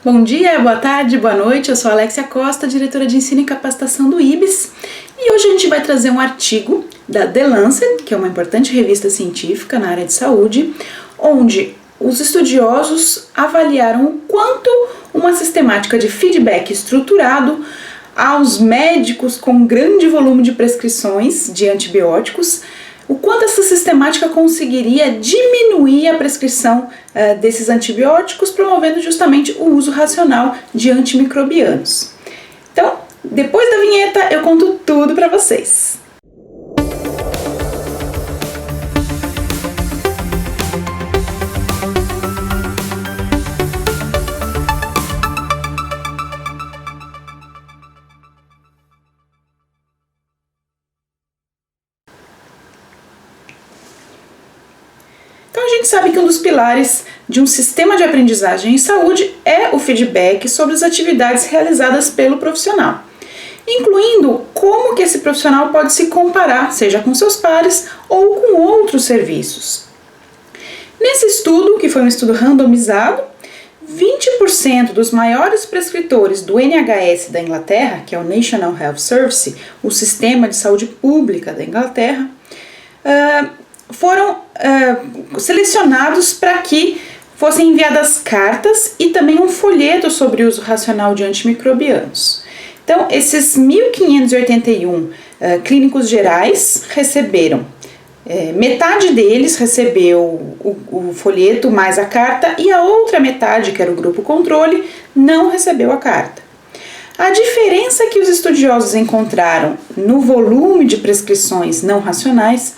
Bom dia, boa tarde, boa noite, eu sou a Alexia Costa, diretora de Ensino e Capacitação do IBS, e hoje a gente vai trazer um artigo da The Lancet, que é uma importante revista científica na área de saúde, onde os estudiosos avaliaram o quanto uma sistemática de feedback estruturado aos médicos com grande volume de prescrições de antibióticos, o quanto essa sistemática conseguiria diminuir a prescrição desses antibióticos, promovendo justamente o uso racional de antimicrobianos. Então, depois da vinheta, eu conto tudo para vocês. Então a gente sabe que um dos pilares de um sistema de aprendizagem em saúde é o feedback sobre as atividades realizadas pelo profissional, incluindo como que esse profissional pode se comparar, seja com seus pares ou com outros serviços. Nesse estudo, que foi um estudo randomizado, 20% dos maiores prescritores do NHS da Inglaterra, que é o National Health Service, o sistema de saúde pública da Inglaterra, foram selecionados para que fossem enviadas cartas e também um folheto sobre o uso racional de antimicrobianos. Então, esses 1.581 clínicos gerais receberam, metade deles recebeu o folheto mais a carta e a outra metade, que era o grupo controle, não recebeu a carta. A diferença que os estudiosos encontraram no volume de prescrições não racionais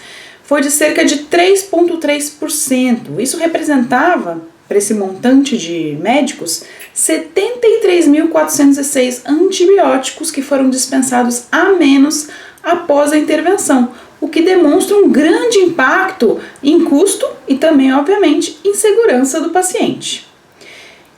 foi de cerca de 3,3%. Isso representava, para esse montante de médicos, 73.406 antibióticos que foram dispensados a menos após a intervenção, o que demonstra um grande impacto em custo e também, obviamente, em segurança do paciente.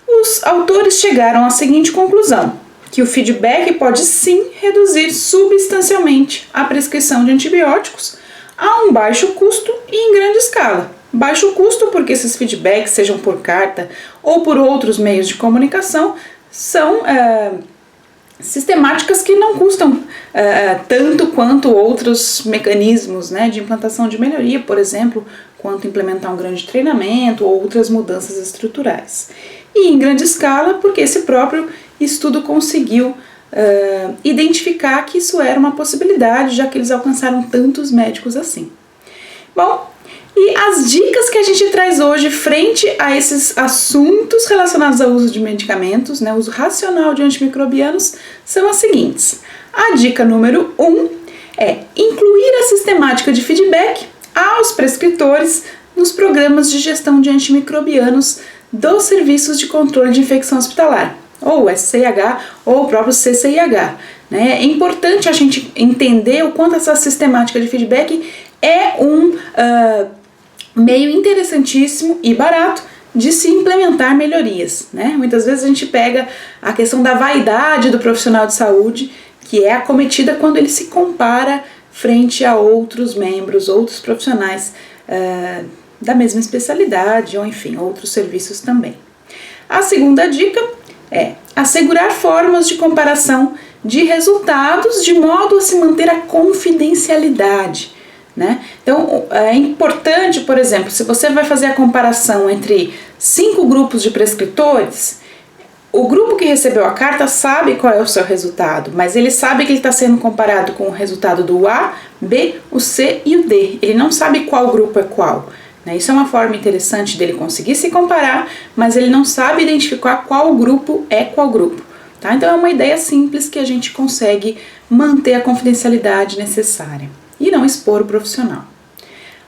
Os autores chegaram à seguinte conclusão: que o feedback pode sim reduzir substancialmente a prescrição de antibióticos a um baixo custo e em grande escala. Baixo custo porque esses feedbacks, sejam por carta ou por outros meios de comunicação, são sistemáticas que não custam tanto quanto outros mecanismos, né, de implantação de melhoria, por exemplo, quanto implementar um grande treinamento ou outras mudanças estruturais. E em grande escala porque esse próprio estudo conseguiu identificar que isso era uma possibilidade, já que eles alcançaram tantos médicos assim. Bom, e as dicas que a gente traz hoje frente a esses assuntos relacionados ao uso de medicamentos, né, uso racional de antimicrobianos, são as seguintes. A dica número 1 é incluir a sistemática de feedback aos prescritores nos programas de gestão de antimicrobianos dos serviços de controle de infecção hospitalar, ou SCIH, ou o próprio CCIH. Né? É importante a gente entender o quanto essa sistemática de feedback é um meio interessantíssimo e barato de se implementar melhorias. Né? Muitas vezes a gente pega a questão da vaidade do profissional de saúde, que é acometida quando ele se compara frente a outros membros, outros profissionais da mesma especialidade, ou enfim, outros serviços também. A segunda dica é assegurar formas de comparação de resultados de modo a se manter a confidencialidade, né? Então, é importante, por exemplo, se você vai fazer a comparação entre 5 grupos de prescritores, o grupo que recebeu a carta sabe qual é o seu resultado, mas ele sabe que ele está sendo comparado com o resultado do A, B, o C e o D. Ele não sabe qual grupo é qual. Isso é uma forma interessante dele conseguir se comparar, mas ele não sabe identificar qual grupo é qual grupo. Tá? Então é uma ideia simples que a gente consegue manter a confidencialidade necessária e não expor o profissional.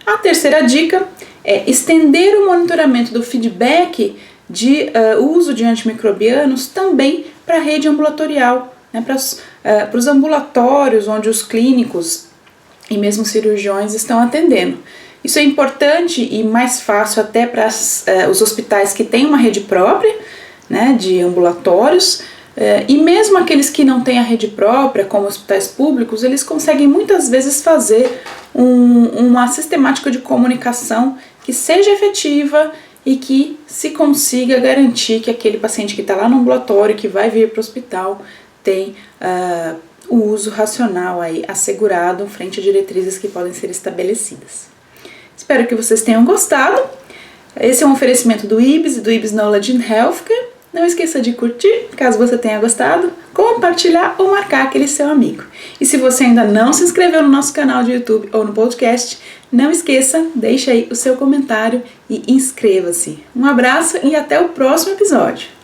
A terceira dica é estender o monitoramento do feedback de uso de antimicrobianos também para a rede ambulatorial, né? Para os ambulatórios onde os clínicos e mesmo cirurgiões estão atendendo. Isso é importante e mais fácil até para os hospitais que têm uma rede própria, né, de ambulatórios, e mesmo aqueles que não têm a rede própria, como hospitais públicos, eles conseguem muitas vezes fazer uma sistemática de comunicação que seja efetiva e que se consiga garantir que aquele paciente que está lá no ambulatório, que vai vir para o hospital, tem o uso racional aí assegurado frente a diretrizes que podem ser estabelecidas. Espero que vocês tenham gostado. Esse é um oferecimento do IBS e do IBS Knowledge in Healthcare. Não esqueça de curtir, caso você tenha gostado, compartilhar ou marcar aquele seu amigo. E se você ainda não se inscreveu no nosso canal de YouTube ou no podcast, não esqueça, deixe aí o seu comentário e inscreva-se. Um abraço e até o próximo episódio.